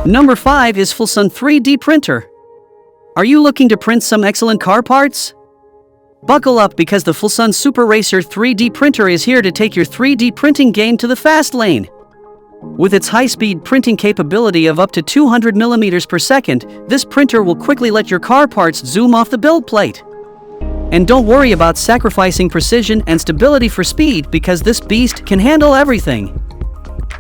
Number 5 is Flsun 3D printer. Are you looking to print some excellent car parts? Buckle up, because the Flsun Super Racer 3D printer is here to take your 3D printing game to the fast lane. With its high-speed printing capability of up to 200 millimeters per second, this printer will quickly let your car parts zoom off the build plate. And don't worry about sacrificing precision and stability for speed, because this beast can handle everything.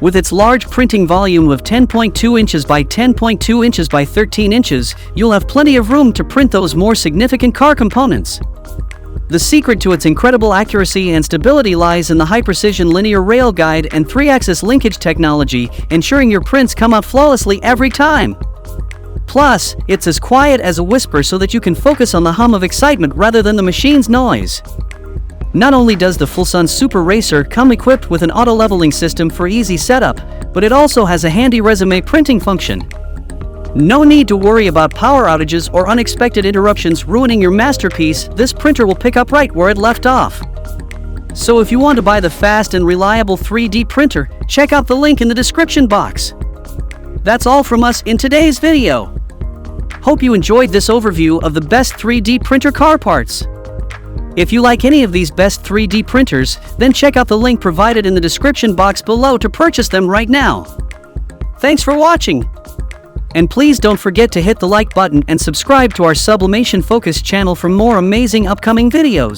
With its large printing volume of 10.2 inches by 10.2 inches by 13 inches, you'll have plenty of room to print those more significant car components. The secret to its incredible accuracy and stability lies in the high-precision linear railguide and 3-axis linkage technology, ensuring your prints come out flawlessly every time. Plus, it's as quiet as a whisper, so that you can focus on the hum of excitement rather than the machine's noise. Not only does the Flsun Super Racer come equipped with an auto-leveling system for easy setup, but it also has a handy resume printing function. No need to worry about power outages or unexpected interruptions ruining your masterpiece. This printer will pick up right where it left off. So if you want to buy the fast and reliable 3D printer, check out the link in the description box. That's all from us in today's video. Hope you enjoyed this overview of the best 3D printer car parts. If you like any of these best 3D printers, then check out the link provided in the description box below to purchase them right now. Thanks for watching. And please don't forget to hit the like button and subscribe to our Sublimation Focus channel for more amazing upcoming videos.